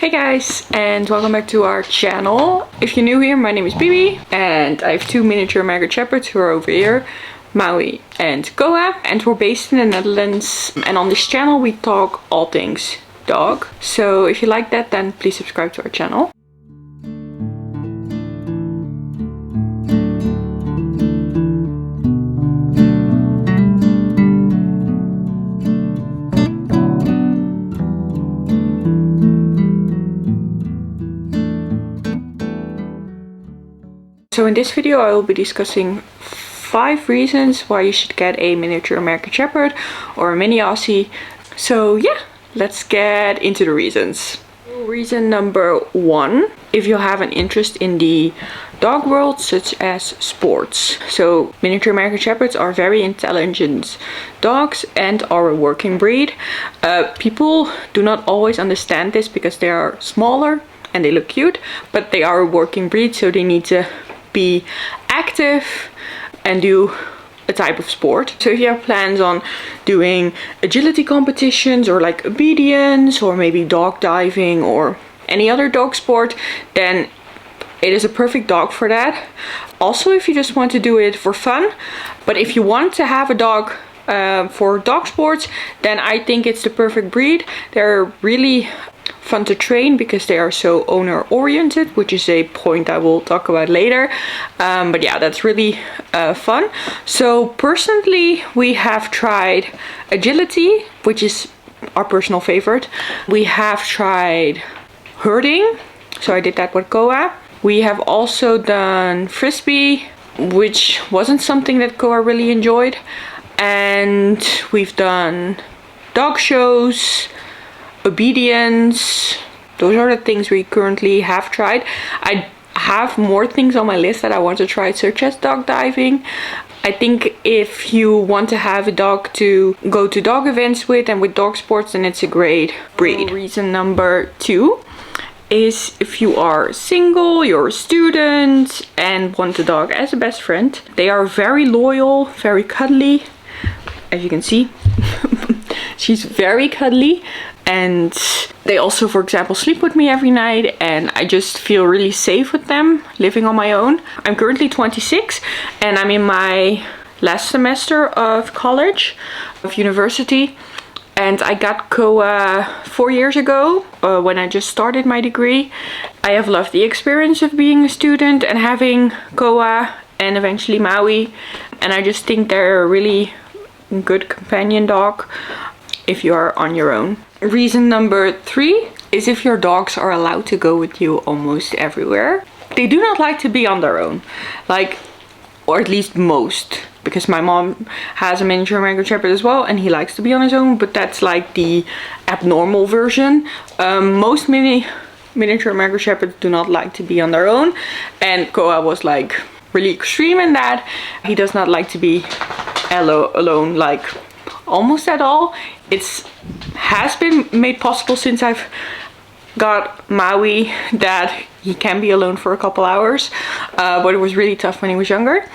Hey guys, and welcome back to our channel. If you're new here, my name is Bibi and I have two miniature American Shepherds who are over here, Maui and Koa, and we're based in the Netherlands, and on this channel we talk all things dog. So if you like that, then please subscribe to our channel. So in this video I will be discussing 5 reasons why you should get a miniature American Shepherd or a mini Aussie. So yeah, let's get into the reasons. Reason number 1, if you have an interest in the dog world such as sports. So miniature American Shepherds are very intelligent dogs and are a working breed. People do not always understand this because they are smaller and they look cute, but they are a working breed, so they need to be active and do a type of sport. So if you have plans on doing agility competitions or like obedience or maybe dog diving or any other dog sport, then it is a perfect dog for that. Also, if you just want to do it for fun, but if you want to have a dog for dog sports, then I think it's the perfect breed. They're really fun to train because they are so owner oriented, which is a point I will talk about later. But yeah, that's really fun. So personally, we have tried agility, which is our personal favorite. We have tried herding, so I did that with Koa. We have also done frisbee, which wasn't something that Koa really enjoyed. And we've done dog shows, obedience. Those are the things we currently have tried. I have more things on my list that I want to try, such as dog diving. I think if you want to have a dog to go to dog events with and with dog sports, then it's a great breed. Reason number 2 is if you are single, you're a student and want a dog as a best friend. They are very loyal, very cuddly, as you can see. She's very cuddly, and they also, for example, sleep with me every night, and I just feel really safe with them living on my own. I'm currently 26 and I'm in my last semester of college, of university, and I got Koa 4 years ago when I just started my degree. I have loved the experience of being a student and having Koa and eventually Maui, and I just think they're a really good companion dog if you are on your own. Reason number 3 is if your dogs are allowed to go with you almost everywhere. They do not like to be on their own, like, or at least most, because my mom has a miniature American Shepherd as well and he likes to be on his own, but that's like the abnormal version. Most miniature American Shepherds do not like to be on their own, and Koa was like really extreme in that. He does not like to be alone, like almost at all. It has been made possible since I've got Maui that he can be alone for a couple hours, but it was really tough when he was younger.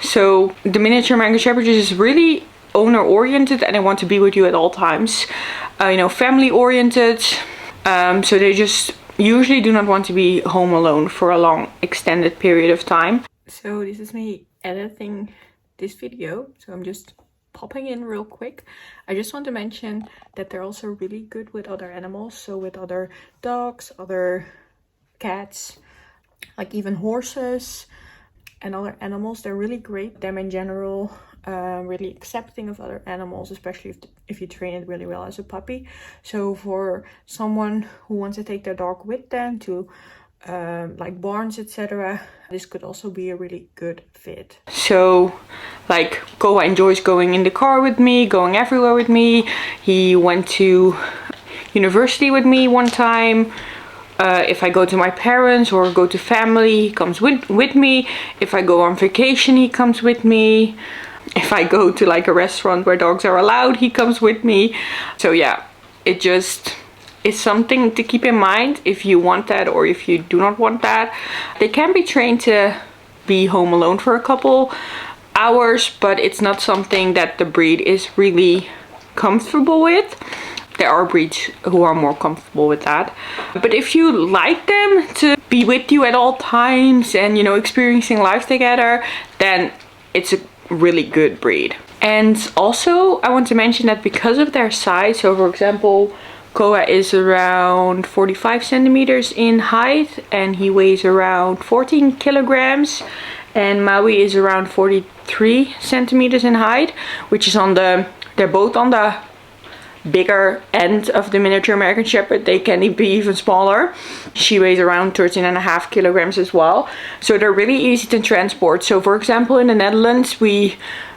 So the miniature American Shepherd is really owner oriented and they want to be with you at all times, you know, family oriented. So they just usually do not want to be home alone for a long extended period of time. So this is me editing this video, so I'm just popping in real quick. I just want to mention that they're also really good with other animals, so with other dogs, other cats, like even horses and other animals. They're really great. Them in general, really accepting of other animals, especially if you train it really well as a puppy. So for someone who wants to take their dog with them to like barns, etc., this could also be a really good fit. So like Koa enjoys going in the car with me, going everywhere with me. He went to university with me one time. If I go to my parents or go to family, he comes with me. If I go on vacation, he comes with me. If I go to like a restaurant where dogs are allowed, he comes with me. So yeah, it just is something to keep in mind if you want that or if you do not want that. They can be trained to be home alone for a couple hours, but it's not something that the breed is really comfortable with. there are breeds who are more comfortable with that. But if you like them to be with you at all times and, you know, experiencing life together, then it's a really good breed. And also I want to mention that because of their size, so for example, Koa is around 45 centimeters in height and he weighs around 14 kilograms. And Maui is around 43 centimeters in height, which is on the, they're both on the bigger end of the miniature American Shepherd. They can be even smaller. She weighs around 13.5 kilograms as well. So they're really easy to transport. So for example, in the Netherlands,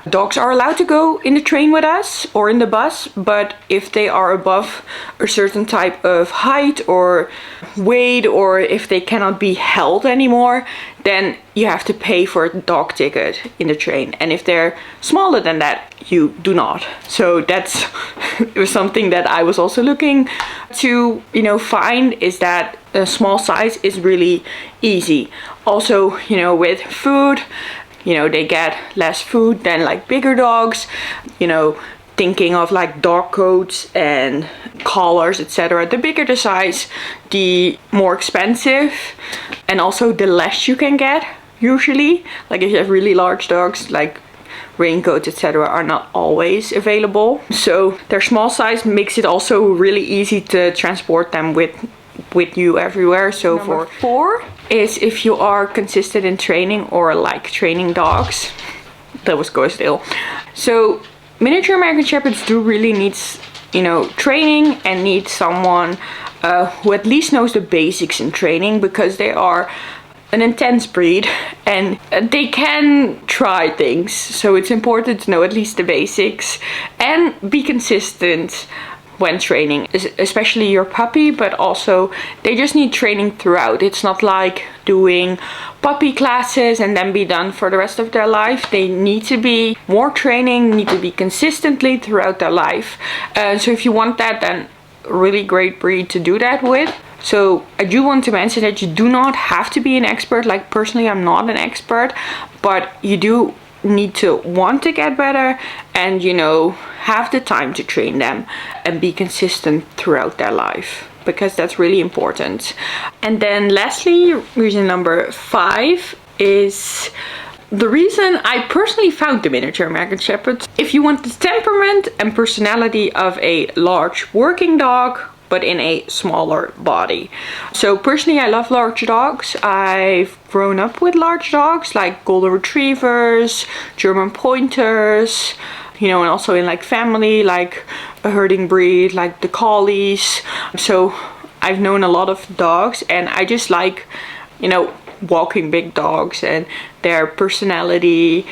dogs are allowed to go in the train with us or in the bus, but if they are above a certain type of height or weight, or if they cannot be held anymore, then you have to pay for a dog ticket in the train. And if they're smaller than that, you do not. So that's it was something that I was also looking to, you know, find, is that a small size is really easy. Also, you know, with food, you know, they get less food than like bigger dogs, you know, thinking of like dog coats and collars, etc. The bigger the size, the more expensive, and also the less you can get usually. Like if you have really large dogs, like raincoats, etc. are not always available. So their small size makes it also really easy to transport them with you everywhere. So Number 4 is if you are consistent in training or like training dogs. That was go still. So miniature American Shepherds do really need, you know, training, and need someone who at least knows the basics in training, because they are an intense breed and they can try things. So it's important to know at least the basics and be consistent when training, especially your puppy, but also they just need training throughout. It's not like doing puppy classes and then be done for the rest of their life. They need to be more training, need to be consistently throughout their life. So if you want that, then a really great breed to do that with. So I do want to mention that you do not have to be an expert. Like personally, I'm not an expert, but you do need to want to get better and, you know, have the time to train them and be consistent throughout their life, because that's really important. And then lastly, reason number 5 is the reason I personally found the miniature American Shepherd. If you want the temperament and personality of a large working dog, but in a smaller body. So personally, I love large dogs. I've grown up with large dogs like golden retrievers, German pointers, you know, and also in like family, like a herding breed, like the collies. So I've known a lot of dogs, and I just like, you know, walking big dogs and their personality.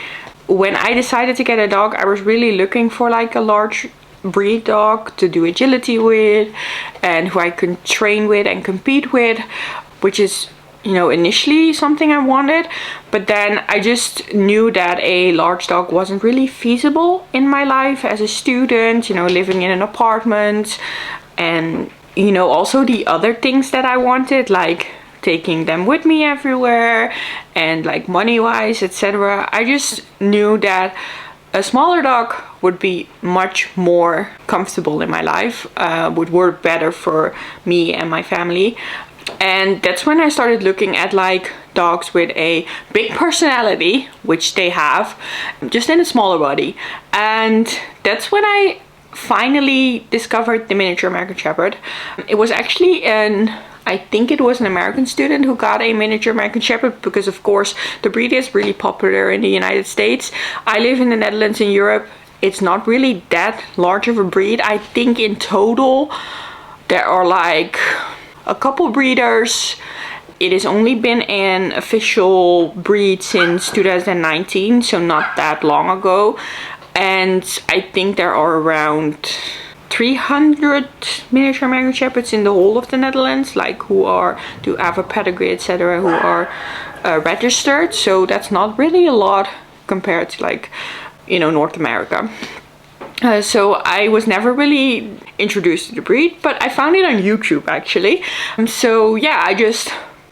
When I decided to get a dog, I was really looking for like a large breed dog to do agility with and who I can train with and compete with, which is, you know, initially something I wanted. But then I just knew that a large dog wasn't really feasible in my life as a student, you know, living in an apartment, and, you know, also the other things that I wanted, like taking them with me everywhere and like money wise, etc. I just knew that a smaller dog would be much more comfortable in my life, would work better for me and my family. And that's when I started looking at like dogs with a big personality, which they have, just in a smaller body. And that's when I finally discovered the miniature American Shepherd. It was actually I think it was an American student who got a miniature American Shepherd, because of course the breed is really popular in the United States. I live in the Netherlands, in Europe. It's not really that large of a breed. I think in total there are like a couple breeders. It has only been an official breed since 2019, so not that long ago. And I think there are around 300 miniature American Shepherds in the whole of the Netherlands, like who do have a pedigree, etc., who are registered. So that's not really a lot compared to like, you know, North America. So I was never really introduced to the breed, but I found it on YouTube actually. So yeah, I just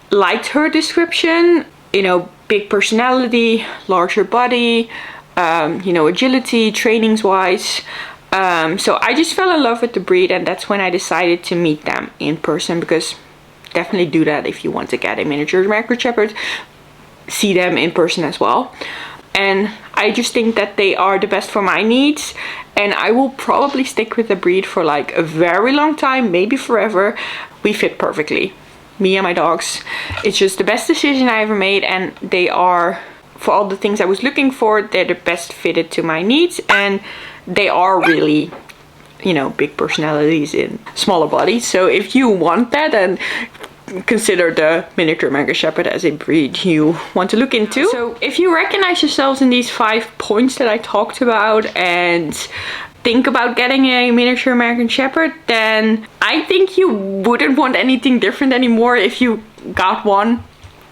liked her description, you know, big personality, larger body, you know, agility, trainings wise. So I just fell in love with the breed, and that's when I decided to meet them in person, because definitely do that if you want to get a miniature American Shepherd. See them in person as well. And I just think that they are the best for my needs, and I will probably stick with the breed for like a very long time, maybe forever. We fit perfectly, me and my dogs. It's just the best decision I ever made, and they are, for all the things I was looking for, they're the best fitted to my needs, and they are really, you know, big personalities in smaller bodies. So if you want that, and consider the miniature American Shepherd as a breed you want to look into. So if you recognize yourselves in these 5 points that I talked about and think about getting a miniature American Shepherd, then I think you wouldn't want anything different anymore if you got one,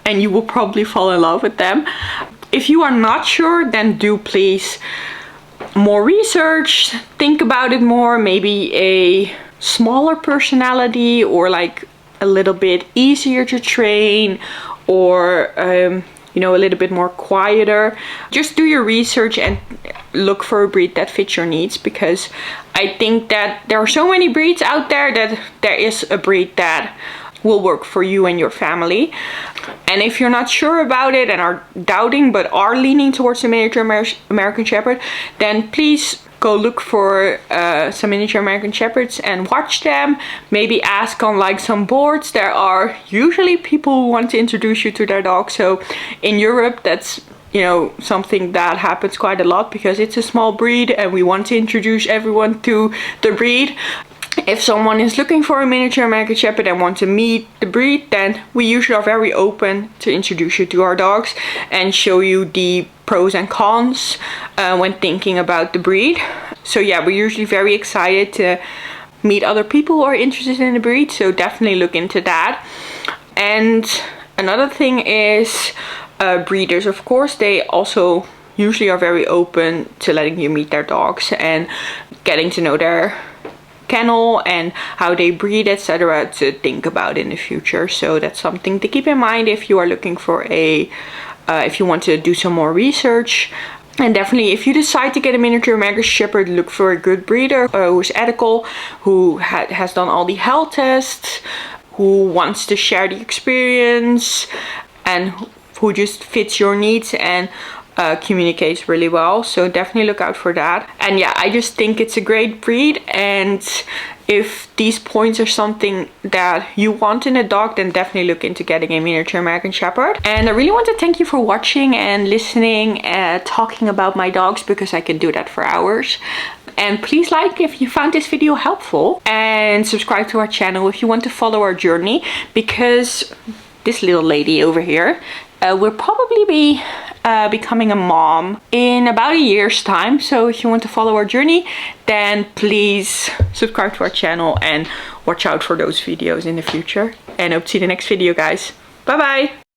and you will probably fall in love with them. If you are not sure, then do please more research, think about it more, maybe a smaller personality, or like a little bit easier to train, or you know, a little bit more quieter. Just do your research and look for a breed that fits your needs, because I think that there are so many breeds out there that there is a breed that will work for you and your family. And if you're not sure about it and are doubting but are leaning towards a miniature American Shepherd, then please go look for some miniature American Shepherds and watch them. Maybe ask on like some boards. There are usually people who want to introduce you to their dog. So in Europe, that's, you know, something that happens quite a lot, because it's a small breed and we want to introduce everyone to the breed. If someone is looking for a miniature American Shepherd and want to meet the breed, then we usually are very open to introduce you to our dogs and show you the pros and cons when thinking about the breed. So yeah, we're usually very excited to meet other people who are interested in the breed, so definitely look into that. And another thing is breeders, of course, they also usually are very open to letting you meet their dogs and getting to know their kennel and how they breed, etc., to think about in the future. So that's something to keep in mind if you are looking for a if you want to do some more research. And definitely, if you decide to get a miniature American Shepherd, look for a good breeder who's ethical, who has done all the health tests, who wants to share the experience, and who just fits your needs and communicates really well. So definitely look out for that. And yeah, I just think it's a great breed, and if these points are something that you want in a dog, then definitely look into getting a miniature American Shepherd. And I really want to thank you for watching and listening and talking about my dogs, because I can do that for hours. And please like if you found this video helpful, and subscribe to our channel if you want to follow our journey, because this little lady over here will probably be becoming a mom in about a year's time. So if you want to follow our journey, then please subscribe to our channel and watch out for those videos in the future. And hope to see you in the next video, guys. Bye bye.